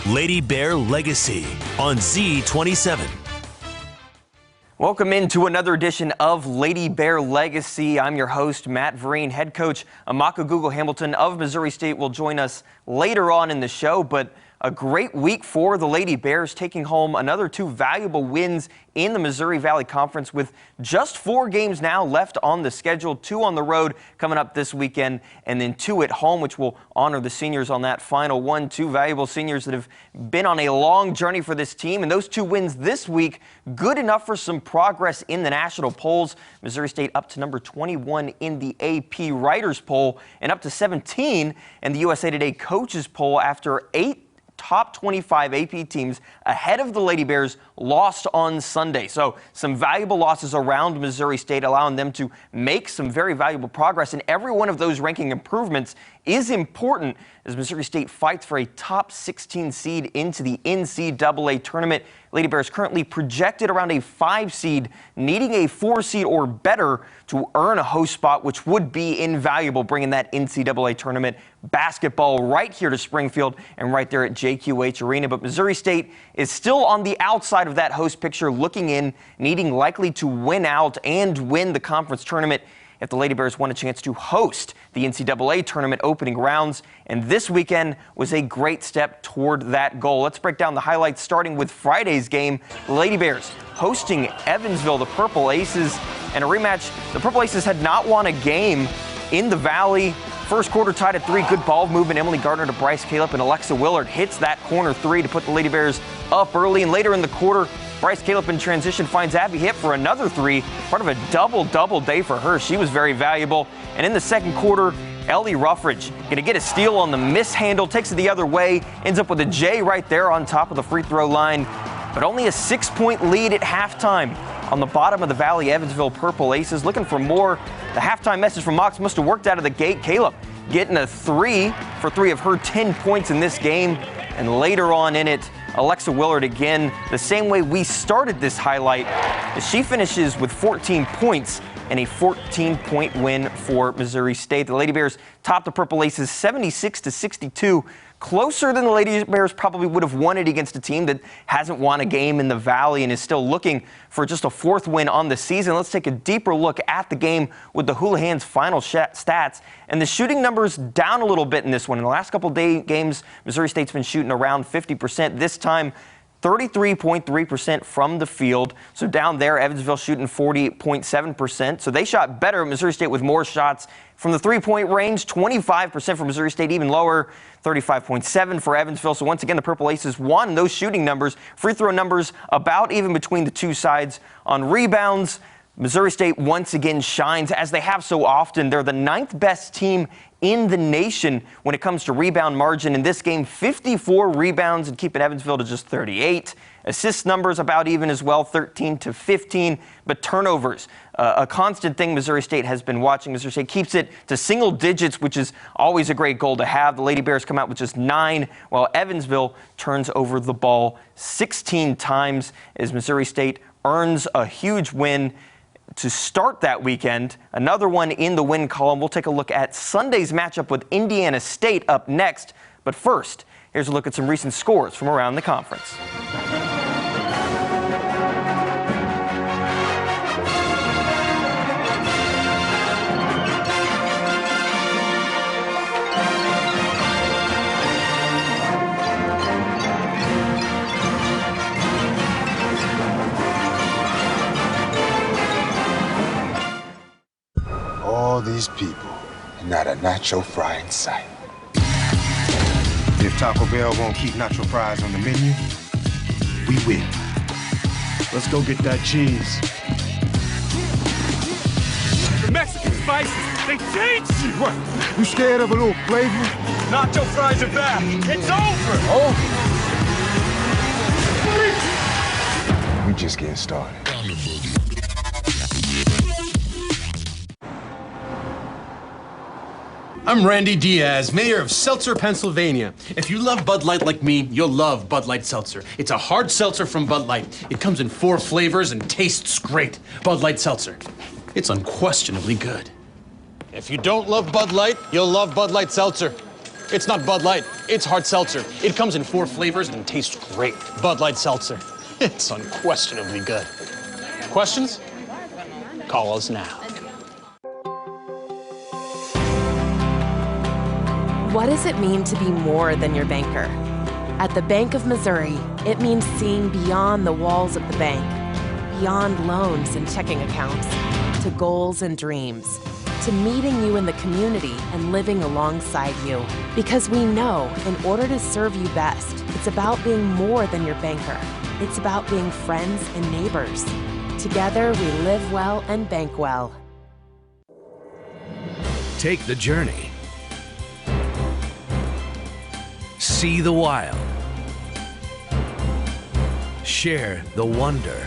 Lady Bear Legacy on Z27. Welcome into another edition of Lady Bear Legacy. I'm your host, Matt Vereen. Head coach Amaka Google-Hamilton of Missouri State will join us later on in the show, but a great week for the Lady Bears, taking home another two valuable wins in the Missouri Valley Conference with just 4 games now left on the schedule. 2 on the road coming up this weekend, and then 2 at home, which will honor the seniors on that final one. 2 valuable seniors that have been on a long journey for this team, and those 2 wins this week, good enough for some progress in the national polls. Missouri State up to number 21 in the AP Writers Poll and up to 17 in the USA Today Coaches Poll after 8 top 25 AP teams ahead of the Lady Bears lost on Sunday. So some valuable losses around Missouri State, allowing them to make some very valuable progress. And every one of those ranking improvements is important as Missouri State fights for a top 16 seed into the NCAA tournament. Lady Bears currently projected around a 5 seed, needing a 4 seed or better to earn a host spot, which would be invaluable, bringing that NCAA tournament basketball right here to Springfield and right there at JQH Arena. But Missouri State is still on the outside of that host picture, looking in, needing likely to win out and win the conference tournament if the Lady Bears want a chance to host the NCAA tournament opening rounds. And this weekend was a great step toward that goal. Let's break down the highlights, starting with Friday's game. The Lady Bears hosting Evansville, the Purple Aces, and a rematch. The Purple Aces had not won a game in the Valley. First quarter tied at 3. Good ball movement. Emily Gardner to Bryce Caleb, and Alexa Willard hits that corner 3 to put the Lady Bears up early. And later in the quarter, Bryce Caleb in transition finds Abby Hipp for another 3, part of a double day for her. She was very valuable. And in the second quarter, Ellie Ruffridge going to get a steal on the mishandle, takes it the other way, ends up with a J right there on top of the free throw line. But only a 6-point lead at halftime. On the bottom of the Valley, Evansville Purple Aces looking for more. The halftime message from Mox must have worked out of the gate. Caleb getting a 3 for 3 of her 10 points in this game. And later on in it, Alexa Willard again, the same way we started this highlight, as she finishes with 14 points and a 14-point win for Missouri State. The Lady Bears top the Purple Aces 76-62, closer than the Lady Bears probably would have wanted against a team that hasn't won a game in the Valley and is still looking for just a 4th win on the season. Let's take a deeper look at the game with the Houlihan's final stats. And the shooting numbers down a little bit in this one. In the last couple of games, Missouri State's been shooting around 50%. This time, 33.3% from the field. So down there, Evansville shooting 40.7%. So they shot better. Missouri State with more shots from the 3-point range, 25% for Missouri State, even lower, 35.7% for Evansville. So once again, the Purple Aces won those shooting numbers. Free throw numbers about even between the two sides. On rebounds, Missouri State once again shines, as they have so often. They're the 9th best team in the nation when it comes to rebound margin. In this game, 54 rebounds and keeping Evansville to just 38. Assist numbers about even as well, 13-15. But turnovers, a constant thing Missouri State has been watching. Missouri State keeps it to single digits, which is always a great goal to have. The Lady Bears come out with just 9, while Evansville turns over the ball 16 times as Missouri State earns a huge win to start that weekend. Another one in the win column. We'll take a look at Sunday's matchup with Indiana State up next. But first, here's a look at some recent scores from around the conference. All these people, and not a nacho fry in sight. If Taco Bell won't keep nacho fries on the menu, we win. Let's go get that cheese. The Mexican spices, they changed you! What? You scared of a little flavor? Nacho fries are back. It's over! Oh! We just getting started. I'm Randy Diaz, mayor of Seltzer, Pennsylvania. If you love Bud Light like me, you'll love Bud Light Seltzer. It's a hard seltzer from Bud Light. It comes in 4 flavors and tastes great. Bud Light Seltzer. It's unquestionably good. If you don't love Bud Light, you'll love Bud Light Seltzer. It's not Bud Light, it's hard seltzer. It comes in 4 flavors and tastes great. Bud Light Seltzer. It's unquestionably good. Questions? Call us now. What does it mean to be more than your banker? At the Bank of Missouri, it means seeing beyond the walls of the bank, beyond loans and checking accounts, to goals and dreams, to meeting you in the community and living alongside you. Because we know in order to serve you best, it's about being more than your banker. It's about being friends and neighbors. Together, we live well and bank well. Take the journey. See the wild. Share the wonder.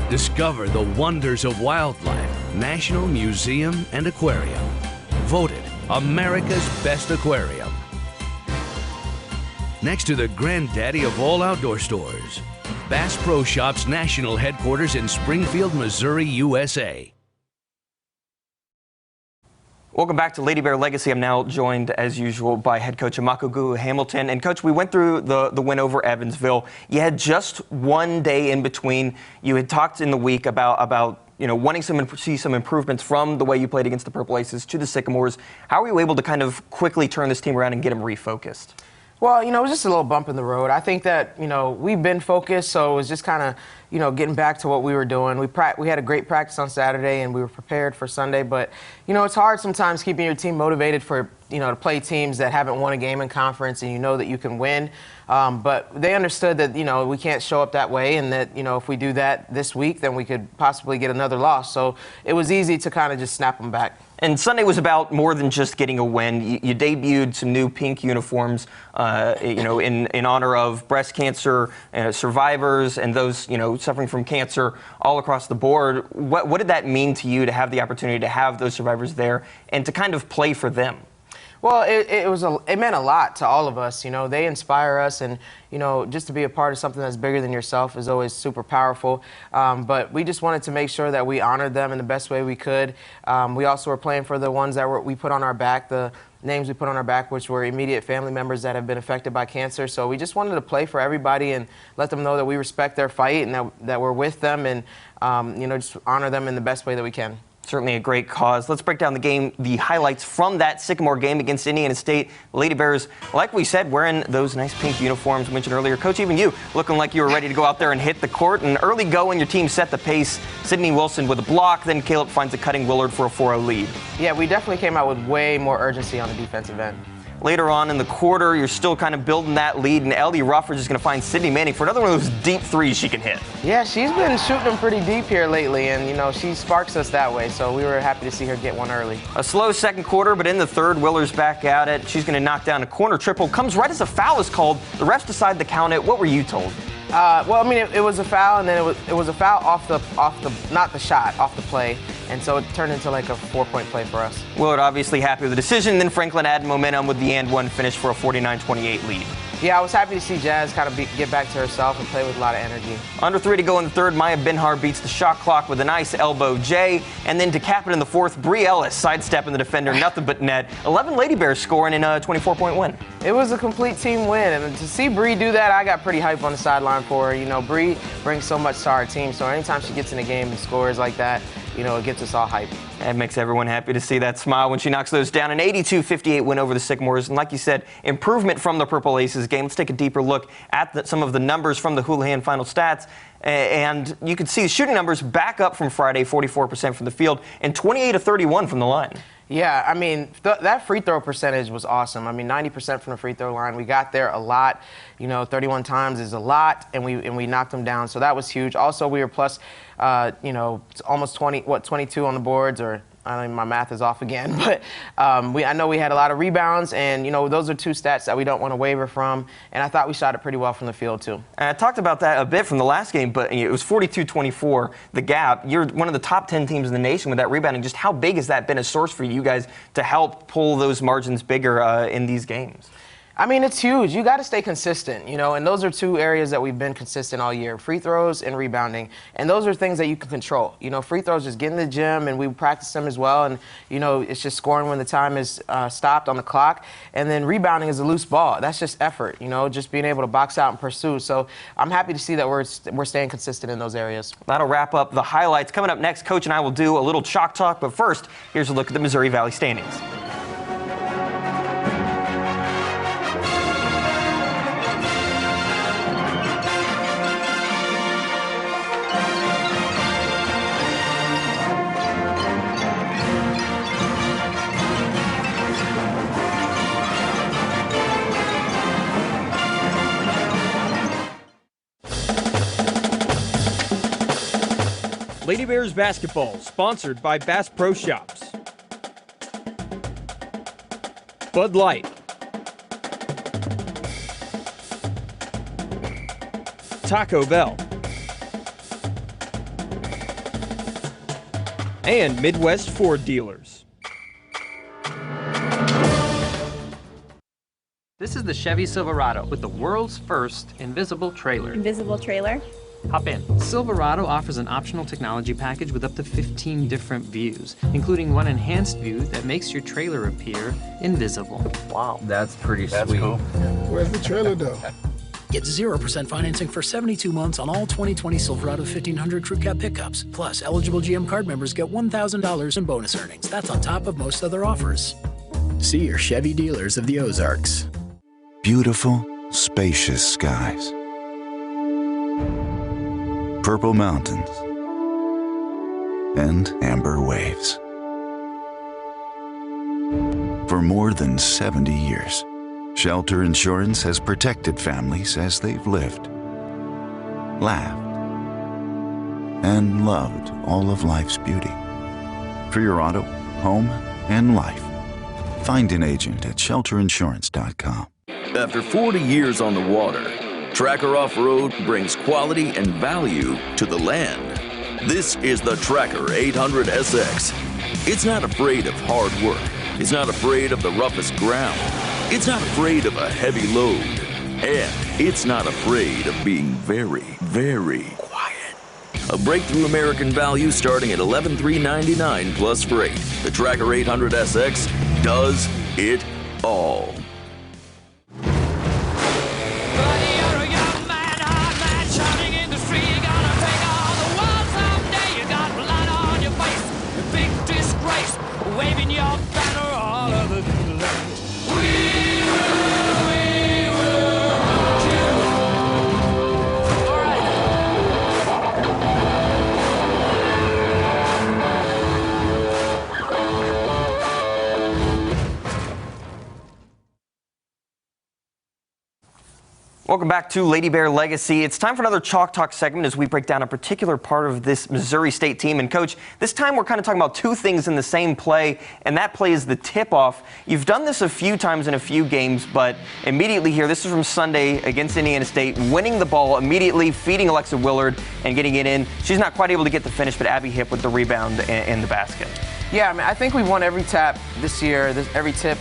Discover the wonders of wildlife. National Museum and Aquarium. Voted America's best aquarium. Next to the granddaddy of all outdoor stores. Bass Pro Shops national headquarters in Springfield, Missouri, USA. Welcome back to Lady Bear Legacy. I'm now joined, as usual, by head coach Amakogu Hamilton. And, Coach, we went through the win over Evansville. You had just one day in between. You had talked in the week about wanting to see some improvements from the way you played against the Purple Aces to the Sycamores. How were you able to kind of quickly turn this team around and get them refocused? Well, it was just a little bump in the road. I think that, we've been focused, so it was just kind of, getting back to what we were doing. We had a great practice on Saturday, and we were prepared for Sunday. But, it's hard sometimes keeping your team motivated for, to play teams that haven't won a game in conference and you know that you can win. But they understood that, we can't show up that way and that, if we do that this week, then we could possibly get another loss. So it was easy to kind of just snap them back. And Sunday was about more than just getting a win. You debuted some new pink uniforms, in honor of breast cancer survivors and those, suffering from cancer all across the board. What did that mean to you to have the opportunity to have those survivors there and to kind of play for them? Well, it meant a lot to all of us. They inspire us, and just to be a part of something that's bigger than yourself is always super powerful. But we just wanted to make sure that we honored them in the best way we could. We also were playing for the ones that we put on our back, the names we put on our back, which were immediate family members that have been affected by cancer. So we just wanted to play for everybody and let them know that we respect their fight and that we're with them, and just honor them in the best way that we can. Certainly a great cause. Let's break down the game, the highlights from that Sycamore game against Indiana State. Lady Bears, like we said, wearing those nice pink uniforms mentioned earlier. Coach, even you looking like you were ready to go out there and hit the court. An early go and your team set the pace. Sydney Wilson with a block, then Caleb finds a cutting Willard for a 4-0 lead. Yeah, we definitely came out with way more urgency on the defensive end. Later on in the quarter, you're still kind of building that lead, and Ellie Rufford is going to find Sydney Manning for another one of those deep threes she can hit. Yeah, she's been shooting them pretty deep here lately, and, she sparks us that way, so we were happy to see her get one early. A slow second quarter, but in the third, Willard's back at it. She's going to knock down a corner triple. Comes right as a foul is called. The refs decide to count it. What were you told? It was a foul, and then it was a foul off the not the shot, off the play, and so it turned into like a 4-point play for us. Willard obviously happy with the decision. Then Franklin added momentum with the and one finish for a 49-28 lead. Yeah, I was happy to see Jazz kind of get back to herself and play with a lot of energy. Under 3 to go in the third, Maya Benhar beats the shot clock with a nice elbow J. And then to cap it in the fourth, Bree Ellis sidestepping the defender, nothing but net. 11 Lady Bears scoring in a 24-point win. It was a complete team win, and to see Bree do that, I got pretty hyped on the sideline for her. Bree brings so much to our team, so anytime she gets in a game and scores like that, it gets us all hyped. It makes everyone happy to see that smile when she knocks those down. An 82-58 win over the Sycamores. And like you said, improvement from the Purple Aces game. Let's take a deeper look at some of the numbers from the Houlihan final stats. And you can see the shooting numbers back up from Friday, 44% from the field and 28-31 from the line. Yeah, that free throw percentage was awesome. 90% from the free throw line. We got there a lot. 31 times is a lot, and we knocked them down. So that was huge. Also, we were plus, almost 22 on the boards, or my math is off again. But I know we had a lot of rebounds, and those are two stats that we don't want to waver from. And I thought we shot it pretty well from the field too. And I talked about that a bit from the last game, but it was 42-24, the gap. You're one of the top 10 teams in the nation with that rebounding. Just how big has that been a source for you guys to help pull those margins bigger in these games? I mean, it's huge. You got to stay consistent, you know, and those are two areas that we've been consistent all year, free throws and rebounding. And those are things that you can control. You know, free throws, just get in the gym, and we practice them as well. And, you know, it's just scoring when the time is stopped on the clock. And then rebounding is a loose ball. That's just effort, you know, just being able to box out and pursue. So I'm happy to see that we're staying consistent in those areas. That'll wrap up the highlights. Coming up next, Coach and I will do a little chalk talk. But first, here's a look at the Missouri Valley standings. Lady Bears basketball, sponsored by Bass Pro Shops. Bud Light. Taco Bell. And Midwest Ford Dealers. This is the Chevy Silverado with the world's first invisible trailer. Invisible trailer? Hop in. Silverado offers an optional technology package with up to 15 different views, including one enhanced view that makes your trailer appear invisible. Wow, that's pretty sweet. Cool. Where's the trailer though? Get 0% financing for 72 months on all 2020 Silverado 1500 Crew Cab pickups. Plus, eligible GM card members get $1,000 in bonus earnings. That's on top of most other offers. See your Chevy dealers of the Ozarks. Beautiful, spacious skies. Purple mountains and amber waves. For more than 70 years, Shelter Insurance has protected families as they've lived, laughed, and loved all of life's beauty. For your auto, home, and life, find an agent at shelterinsurance.com. After 40 years on the water, Tracker Off-Road brings quality and value to the land. This is the Tracker 800 SX. It's not afraid of hard work. It's not afraid of the roughest ground. It's not afraid of a heavy load. And it's not afraid of being very, very quiet. A breakthrough American value starting at $11,399 plus freight. The Tracker 800 SX does it all. Waving your banner all over the land. All Welcome back to Lady Bear Legacy. It's time for another Chalk Talk segment as we break down a particular part of this Missouri State team. And Coach, this time we're kind of talking about two things in the same play, and that play is the tip-off. You've done this a few times in a few games, but immediately here, this is from Sunday against Indiana State, winning the ball immediately, feeding Alexa Willard and getting it in. She's not quite able to get the finish, but Abby Hipp with the rebound and the basket. Yeah, I mean, I think we've won every tap this year, every tip.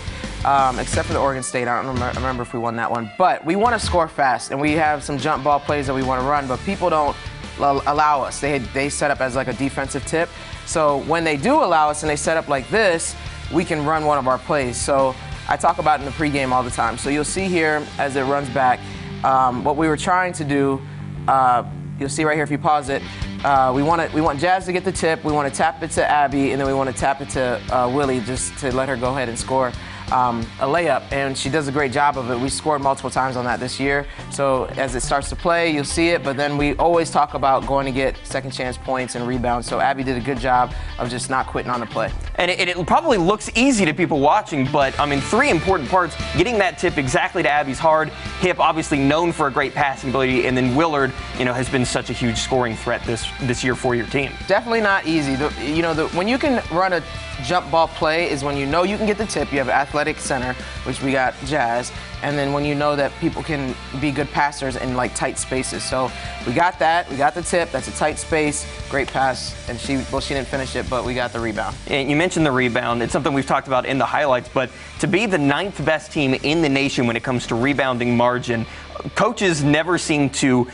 Except for the Oregon State. I don't remember if we won that one. But we want to score fast, and we have some jump ball plays that we want to run, but people don't allow us. They set up as like a defensive tip. So when they do allow us and they set up like this, we can run one of our plays. So I talk about it in the pregame all the time. So you'll see here as it runs back, what we were trying to do, you'll see right here if you pause it, we want Jazz to get the tip, we want to tap it to Abby, and then we want to tap it to Willie just to let her go ahead and score a layup, and she does a great job of it. We scored multiple times on that this year. So as it starts to play, you'll see it, but then we always talk about going to get second chance points and rebounds. So Abby did a good job of just not quitting on the play. And it probably looks easy to people watching, but I mean, three important parts. Getting that tip exactly to Abby's hard. Hipp, obviously known for a great passing ability, and then Willard, has been such a huge scoring threat this year for your team. Definitely not easy. When you can run a jump ball play is when you know you can get the tip. You have an athletic center, which we got Jazz, and then when you know that people can be good passers in like tight spaces. So we got that. We got the tip. That's a tight space. Great pass, and she didn't finish it, but we got the rebound. And you mentioned the rebound. It's something we've talked about in the highlights, but to be the 9th best team in the nation when it comes to rebounding margin, coaches never seem to,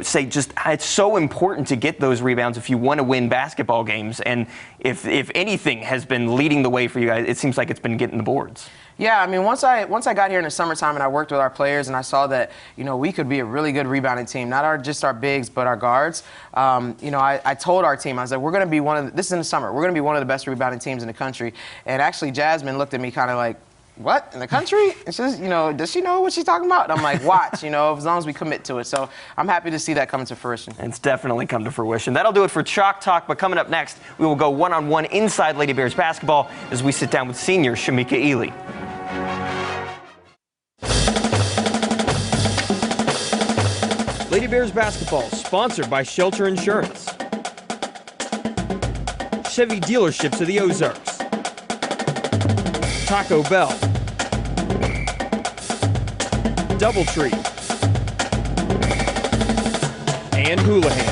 say just it's so important to get those rebounds if you want to win basketball games. And if anything has been leading the way for you guys, it seems like it's been getting the boards. Yeah, I mean, once I got here in the summertime and I worked with our players and I saw that, we could be a really good rebounding team, not just our bigs, but our guards. I told our team, I was like, we're going to be this is in the summer, we're going to be one of the best rebounding teams in the country. And actually, Jasmine looked at me kind of like, what, in the country? And she says, does she know what she's talking about? And I'm like, watch, as long as we commit to it. So I'm happy to see that come to fruition. It's definitely come to fruition. That'll do it for Chalk Talk, but coming up next, we will go one-on-one inside Lady Bears basketball as we sit down with senior Shamika Ely. Lady Bears basketball, sponsored by Shelter Insurance. Chevy dealerships of the Ozarks. Taco Bell. Doubletree. And Houlihan.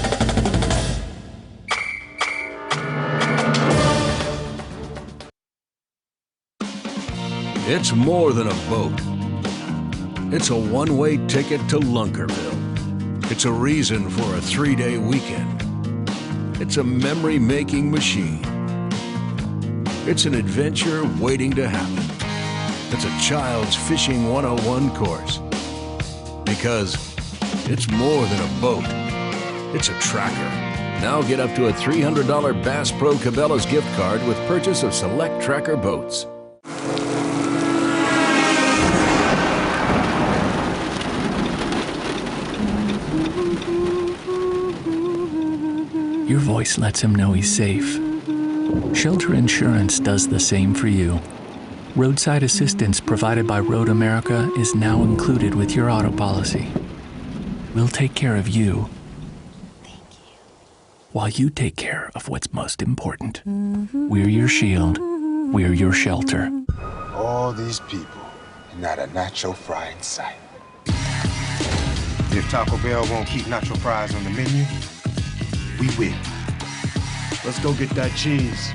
It's more than a boat. It's a one-way ticket to Lunkerville. It's a reason for a 3-day weekend. It's a memory-making machine. It's an adventure waiting to happen. It's a child's fishing 101 course. Because it's more than a boat. It's a tracker. Now get up to a $300 Bass Pro Cabela's gift card with purchase of select tracker boats. Your voice lets him know he's safe. Shelter Insurance does the same for you. Roadside assistance provided by Road America is now included with your auto policy. We'll take care of you. Thank you. While you take care of what's most important. We're your shield. We're your shelter. All these people, and not a nacho fry in sight. If Taco Bell won't keep nacho fries on the menu, we win. Let's go get that cheese.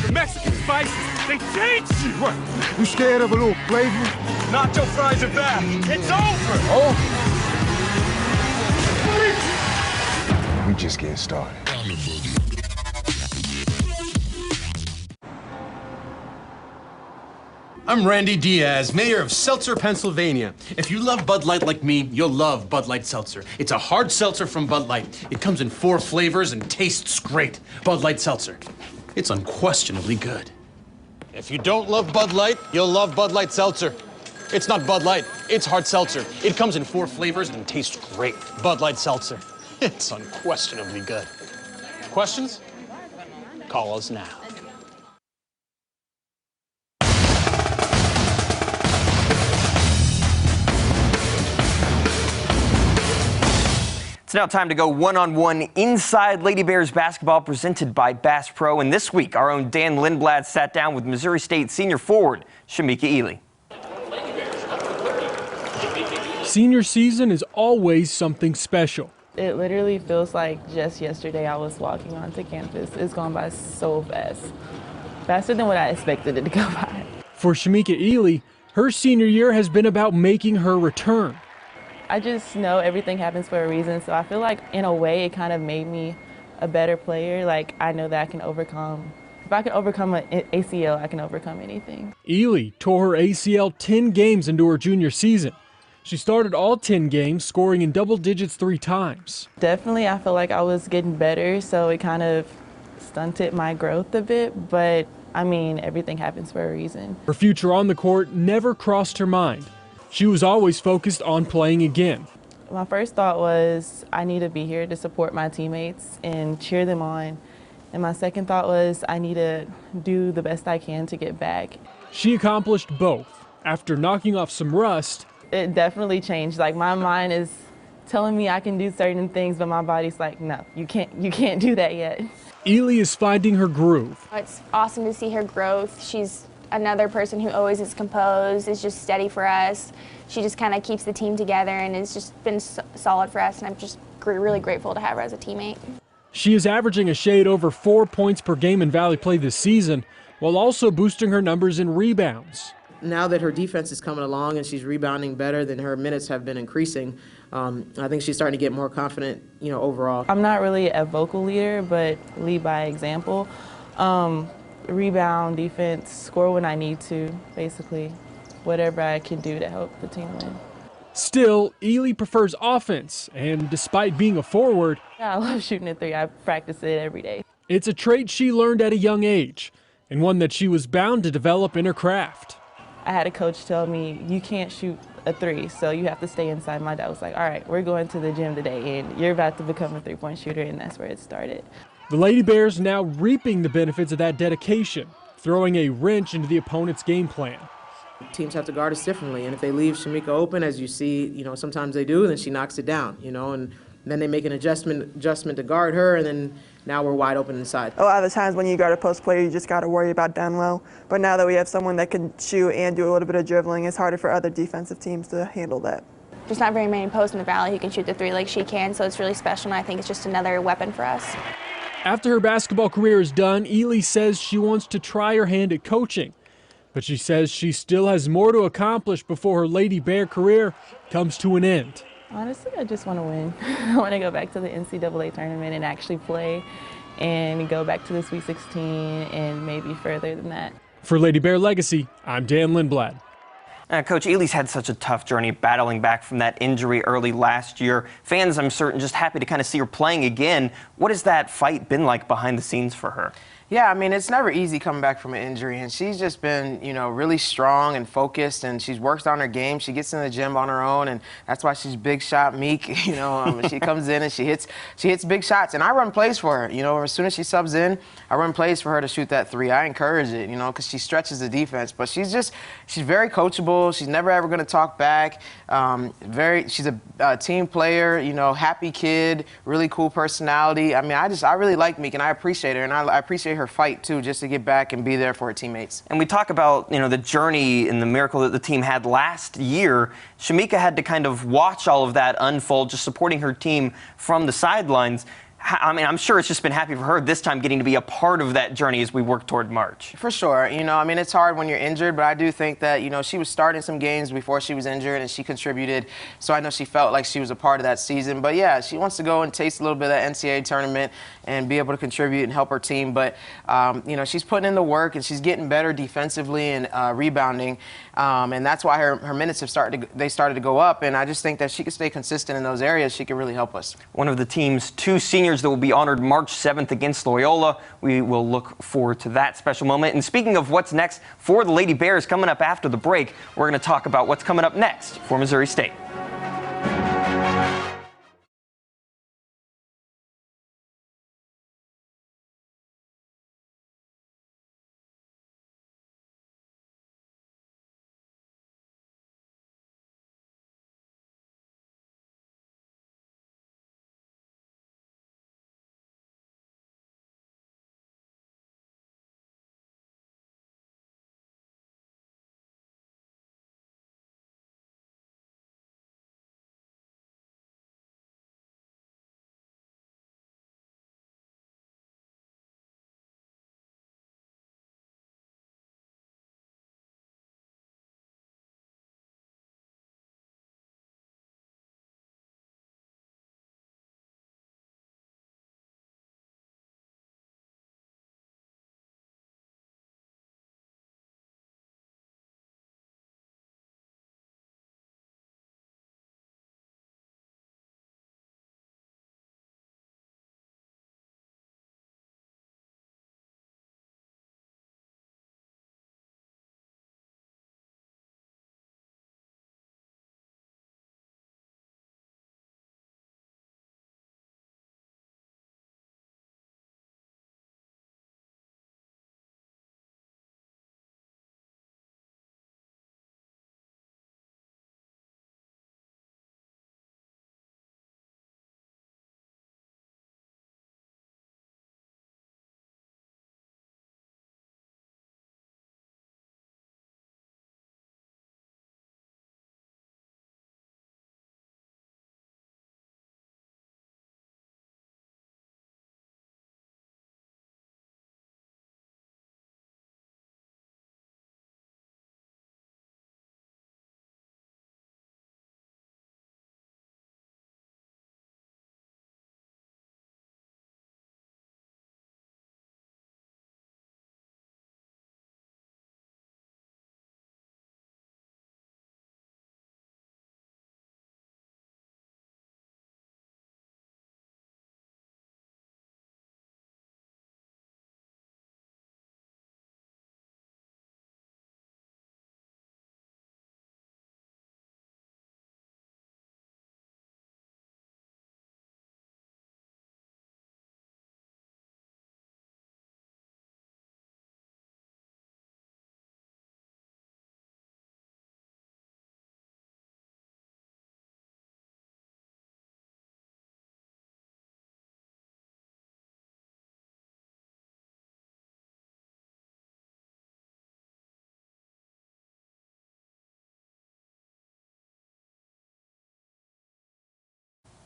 The Mexican spices, they changed you! What? You scared of a little flavor? Nacho fries are back! It's over! Oh! We just getting started. I'm Randy Diaz, mayor of Seltzer, Pennsylvania. If you love Bud Light like me, you'll love Bud Light Seltzer. It's a hard seltzer from Bud Light. It comes in 4 flavors and tastes great. Bud Light Seltzer. It's unquestionably good. If you don't love Bud Light, you'll love Bud Light Seltzer. It's not Bud Light, it's hard seltzer. It comes in 4 flavors and tastes great. Bud Light Seltzer. It's unquestionably good. Questions? Call us now. It's now time to go one-on-one inside Lady Bears basketball presented by Bass Pro. And this week, our own Dan Lindblad sat down with Missouri State senior forward Shamika Ely. Senior season is always something special. It literally feels like just yesterday I was walking onto campus. It's gone by so fast. Faster than what I expected it to go by. For Shamika Ely, her senior year has been about making her return. I just know everything happens for a reason, so I feel like in a way it kind of made me a better player. Like I know that I can overcome, if I can overcome an ACL, I can overcome anything. Ely tore her ACL 10 games into her junior season. She started all 10 games, scoring in double digits 3 times. Definitely, I feel like I was getting better, so it kind of stunted my growth a bit, but I mean, everything happens for a reason. Her future on the court never crossed her mind. She was always focused on playing again. My first thought was I need to be here to support my teammates and cheer them on. And my second thought was I need to do the best I can to get back. She accomplished both. After knocking off some rust, it definitely changed. Like my mind is telling me I can do certain things, but my body's like, no, you can't do that yet. Ely is finding her groove. It's awesome to see her growth. She's another person who always is composed, is just steady for us. She just kind of keeps the team together and has just been solid for us, and I'm just really grateful to have her as a teammate. She is averaging a shade over 4 points per game in Valley play this season, while also boosting her numbers in rebounds. Now that her defense is coming along and she's rebounding better, then her minutes have been increasing. I think she's starting to get more confident, overall. I'm not really a vocal leader, but lead by example. Rebound, defense, score when I need to, basically. Whatever I can do to help the team win. Still, Ely prefers offense, and despite being a forward, yeah, I love shooting a three. I practice it every day. It's a trait she learned at a young age, and one that she was bound to develop in her craft. I had a coach tell me, you can't shoot a three, so you have to stay inside. My dad was like, all right, we're going to the gym today, and you're about to become a three-point shooter, and that's where it started. The Lady Bears now reaping the benefits of that dedication, throwing a wrench into the opponent's game plan. Teams have to guard us differently, and if they leave Shamika open, as you see, sometimes they do, then she knocks it down, and then they make an adjustment to guard her, and then now we're wide open inside. A lot of the times when you guard a post player, you just got to worry about down low. But now that we have someone that can shoot and do a little bit of dribbling, it's harder for other defensive teams to handle that. There's not very many posts in the Valley who can shoot the three like she can, so it's really special, and I think it's just another weapon for us. After her basketball career is done, Ely says she wants to try her hand at coaching. But she says she still has more to accomplish before her Lady Bear career comes to an end. Honestly, I just want to win. I want to go back to the NCAA tournament and actually play and go back to the Sweet 16 and maybe further than that. For Lady Bear Legacy, I'm Dan Lindblad. Coach, Ely's had such a tough journey battling back from that injury early last year. Fans, I'm certain, just happy to kind of see her playing again. What has that fight been like behind the scenes for her? Yeah, I mean, it's never easy coming back from an injury, and she's just been, really strong and focused, and she's worked on her game. She gets in the gym on her own, and that's why she's big shot meek. She comes in and she hits big shots, and I run plays for her. As soon as she subs in, I run plays for her to shoot that three. I encourage it, because she stretches the defense, but she's very coachable. She's never ever going to talk back. She's a team player, happy kid, really cool personality. I mean, I really like Meek, and I appreciate her, and I appreciate her fight too, just to get back and be there for her teammates. And we talk about the journey and the miracle that the team had last year. Shamika had to kind of watch all of that unfold, just supporting her team from the sidelines. I mean, I'm sure it's just been happy for her this time getting to be a part of that journey as we work toward March. For sure. I mean, it's hard when you're injured, but I do think that, she was starting some games before she was injured and she contributed. So I know she felt like she was a part of that season. But yeah, she wants to go and taste a little bit of that NCAA tournament and be able to contribute and help her team. But, she's putting in the work and she's getting better defensively and rebounding. And that's why her minutes have started to go up. And I just think that she can stay consistent in those areas. She can really help us. One of the team's two seniors that will be honored March 7th against Loyola. We will look forward to that special moment. And speaking of what's next for the Lady Bears coming up after the break, we're going to talk about what's coming up next for Missouri State.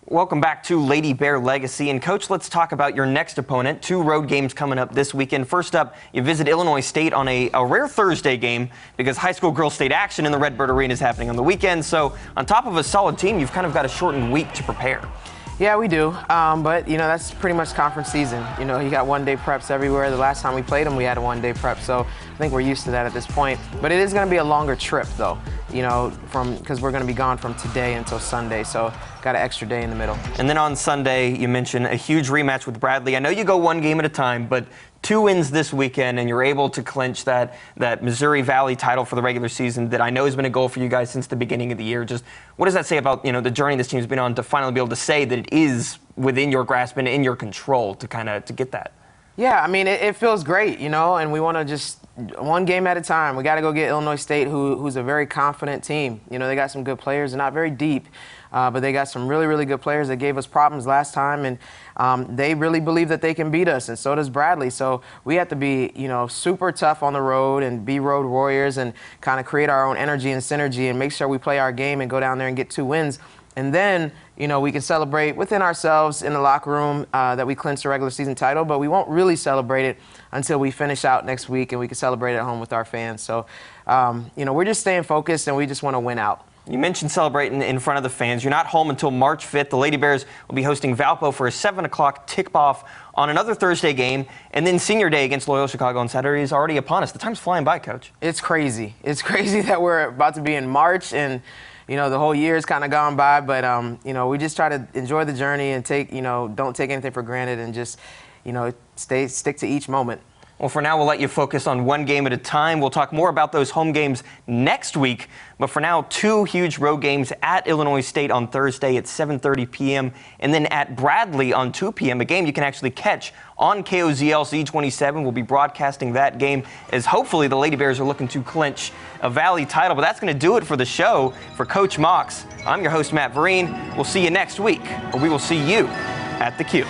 Welcome back to Lady Bear Legacy. And Coach, let's talk about your next opponent. 2 road games coming up this weekend. First up, you visit Illinois State on a rare Thursday game because high school girls state action in the Redbird Arena is happening on the weekend. So on top of a solid team, you've kind of got a shortened week to prepare. Yeah, we do. But, you know, that's pretty much conference season. You know, you got one-day preps everywhere. The last time we played them, we had a one-day prep. So I think we're used to that at this point. But it is going to be a longer trip, though, you know, because we're going to be gone from today until Sunday. So got an extra day in the middle. And then on Sunday, you mentioned a huge rematch with Bradley. I know you go one game at a time, but 2 wins this weekend, and you're able to clinch that Missouri Valley title for the regular season that I know has been a goal for you guys since the beginning of the year. Just what does that say about, you know, the journey this team's been on to finally be able to say that it is within your grasp and in your control to get that? Yeah, I mean, it feels great, you know, and we want to just one game at a time. We got to go get Illinois State, who's a very confident team. You know, they got some good players. They're not very deep, but they got some really, really good players that gave us problems last time, and they really believe that they can beat us, and so does Bradley. So we have to be, you know, super tough on the road and be road warriors and kind of create our own energy and synergy and make sure we play our game and go down there and get 2 wins. And then, you know, we can celebrate within ourselves in the locker room that we clinched the regular season title, but we won't really celebrate it until we finish out next week and we can celebrate at home with our fans. So, you know, we're just staying focused and we just want to win out. You mentioned celebrating in front of the fans. You're not home until March 5th. The Lady Bears will be hosting Valpo for a 7 o'clock tip-off on another Thursday game, and then Senior Day against Loyola Chicago on Saturday is already upon us. The time's flying by, Coach. It's crazy. It's crazy that we're about to be in March, and you know, the whole year has kind of gone by, but, you know, we just try to enjoy the journey and don't take anything for granted and just, you know, stick to each moment. Well, for now, we'll let you focus on one game at a time. We'll talk more about those home games next week. But for now, 2 huge road games at Illinois State on Thursday at 7:30 p.m. and then at Bradley on 2 p.m., a game you can actually catch on KOZL Z27. We'll be broadcasting that game as hopefully the Lady Bears are looking to clinch a Valley title. But that's going to do it for the show. For Coach Mox, I'm your host, Matt Vereen. We'll see you next week, or we will see you at the Q.